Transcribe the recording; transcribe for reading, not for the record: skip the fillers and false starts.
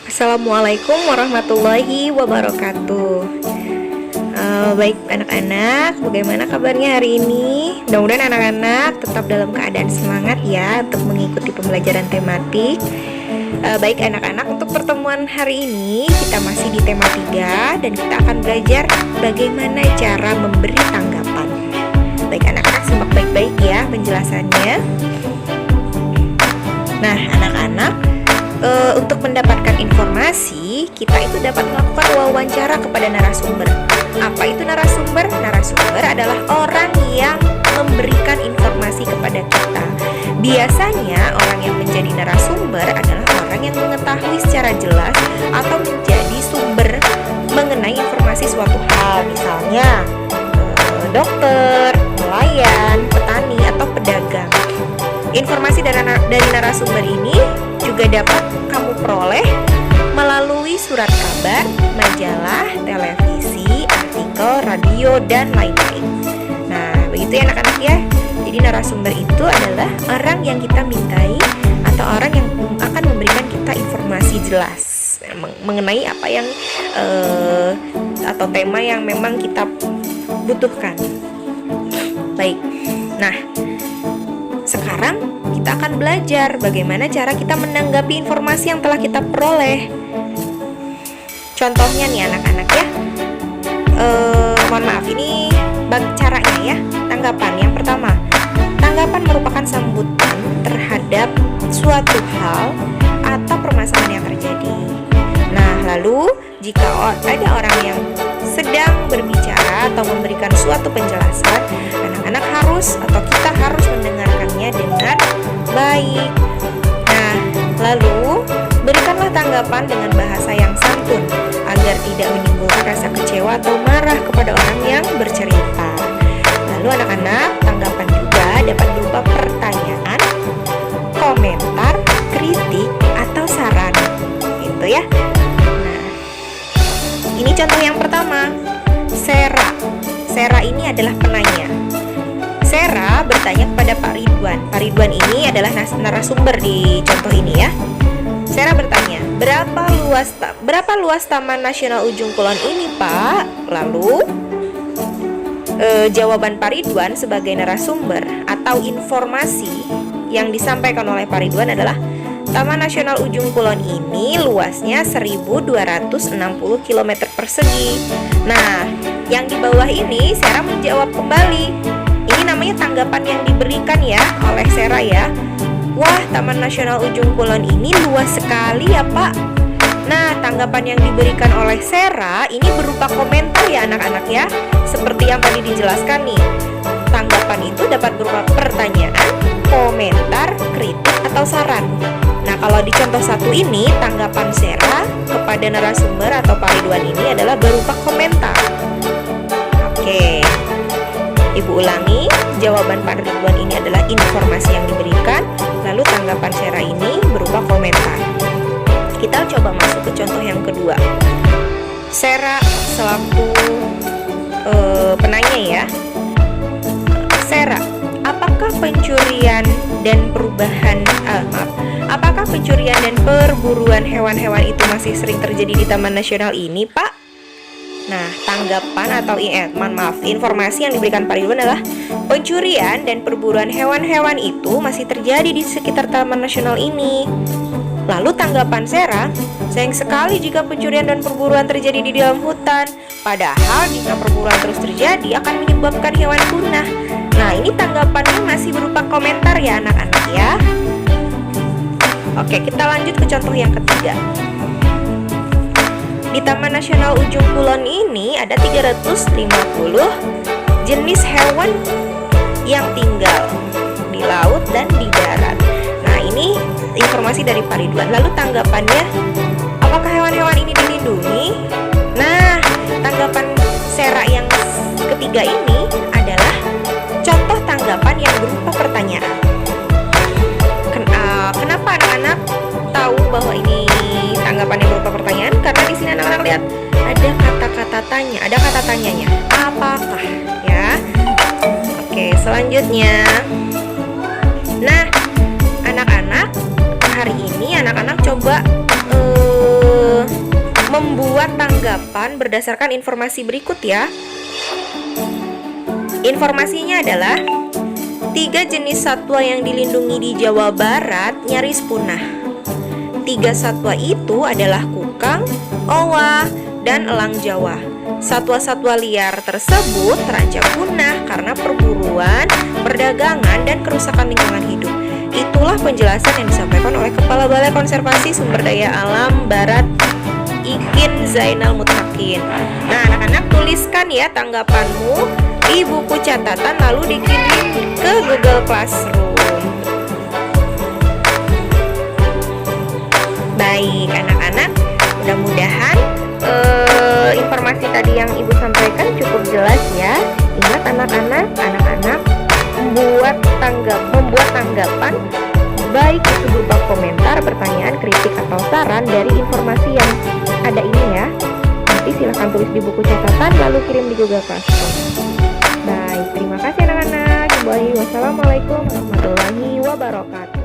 Assalamualaikum warahmatullahi wabarakatuh. Baik anak-anak, bagaimana kabarnya hari ini? Mudah-mudahan anak-anak tetap dalam keadaan semangat ya untuk mengikuti pembelajaran tematik. Baik anak-anak, untuk pertemuan hari ini kita masih di tema 3 dan kita akan belajar bagaimana cara memberi tanggapan. Baik anak-anak, simak baik-baik ya penjelasannya. Nah anak-anak, untuk mendapatkan informasi, kita itu dapat melakukan wawancara kepada narasumber. Apa itu narasumber? Narasumber adalah orang yang memberikan informasi kepada kita. Biasanya orang yang menjadi narasumber adalah orang yang mengetahui secara jelas atau menjadi sumber mengenai informasi suatu hal. Misalnya dokter, nelayan, petani, atau pedagang. Informasi dari narasumber ini juga dapat kamu peroleh melalui surat kabar, majalah, televisi, artikel, radio, dan lain-lain. Nah, begitu ya anak-anak ya. Jadi narasumber itu adalah orang yang kita mintai atau orang yang akan memberikan kita informasi jelas mengenai apa yang atau tema yang memang kita butuhkan. Baik. Nah, sekarang kita akan belajar bagaimana cara kita menanggapi informasi yang telah kita peroleh. Contohnya nih anak-anak ya. Mohon maaf, ini caranya ya. Tanggapan yang pertama, tanggapan merupakan sambutan terhadap suatu hal atau permasalahan yang terjadi. Nah, lalu jika ada orang yang sedang berbicara atau memberikan suatu penjelasan, anak-anak harus atau kita harus mendengarkannya dengan baik. Nah, lalu berikanlah tanggapan dengan bahasa yang santun agar tidak menimbulkan rasa kecewa atau marah kepada orang yang bercerita. Lalu anak-anak, tanggapan juga dapat berupa pertanyaan, komentar, kritik, atau saran. Gitu ya. Nah, ini contoh yang pertama. Sera ini adalah penanya. Sera bertanya kepada Pak Ridwan. Pak Ridwan ini adalah narasumber di contoh ini ya. Sera bertanya, berapa luas Taman Nasional Ujung Kulon ini, Pak? Lalu jawaban Pak Ridwan sebagai narasumber atau informasi yang disampaikan oleh Pak Ridwan adalah, Taman Nasional Ujung Kulon ini luasnya 1260 km persegi. Nah, yang di bawah ini Sera menjawab kembali. Ini namanya tanggapan yang diberikan ya oleh Sera ya. Wah, Taman Nasional Ujung Kulon ini luas sekali ya, Pak. Nah, tanggapan yang diberikan oleh Sera ini berupa komentar ya anak-anak ya. Seperti yang tadi dijelaskan nih. Tanggapan itu dapat berupa pertanyaan, komentar, kritik, atau saran. Nah, kalau di contoh satu ini, tanggapan Sera kepada narasumber atau Pak Ridwan ini adalah berupa komentar. Oke, Ibu ulangi, jawaban Pak Ridwan ini adalah informasi yang diberikan, lalu tanggapan Sera ini berupa komentar. Kita coba masuk ke contoh yang kedua. Sera selaku penanya ya. Sera, apakah pencurian dan perburuan hewan-hewan itu masih sering terjadi di Taman Nasional ini, Pak? Nah, tanggapan atau informasi yang diberikan Pak Ridwan adalah pencurian dan perburuan hewan-hewan itu masih terjadi di sekitar Taman Nasional ini. Lalu tanggapan Sera, sayang sekali jika pencurian dan perburuan terjadi di dalam hutan. Padahal jika perburuan terus terjadi akan menyebabkan hewan punah. Nah, ini tanggapannya masih berupa komentar ya anak-anak ya. Oke, kita lanjut ke contoh yang ketiga. Di Taman Nasional Ujung Kulon ini ada 350 jenis hewan yang tinggal di laut dan di darat. Nah, ini informasi dari Pak Ridwan. Lalu tanggapannya, apakah hewan-hewan ini dilindungi? Nah, tanggapan Sera yang ketiga ini adalah contoh tanggapan yang berupa pertanyaan. Kenapa anak-anak tahu bahwa ini tanggapan yang berupa pertanyaan? Karena di sini anak-anak lihat ada kata-kata tanya, ada kata tanyanya. Apakah ya? Oke, selanjutnya. Nah, anak-anak hari ini anak-anak coba membuat tanggapan berdasarkan informasi berikut ya. Informasinya adalah 3 jenis satwa yang dilindungi di Jawa Barat nyaris punah. 3 satwa itu adalah kukang, owa, dan elang Jawa. Satwa-satwa liar tersebut terancam punah karena perburuan, perdagangan, dan kerusakan lingkungan hidup. Itulah penjelasan yang disampaikan oleh Kepala Balai Konservasi Sumber Daya Alam Barat Ikin Zainal Mutakin. Nah, anak-anak tuliskan ya tanggapanmu di buku catatan lalu dikirim ke Google Classroom. Baik anak-anak, mudah-mudahan informasi tadi yang Ibu sampaikan cukup jelas ya. Ingat anak-anak membuat tanggapan baik itu berupa komentar, pertanyaan, kritik, atau saran dari informasi yang ada ini ya. Nanti silahkan tulis di buku catatan lalu kirim di Google Classroom. Baik, terima kasih anak-anak. Wassalamualaikum warahmatullahi wabarakatuh.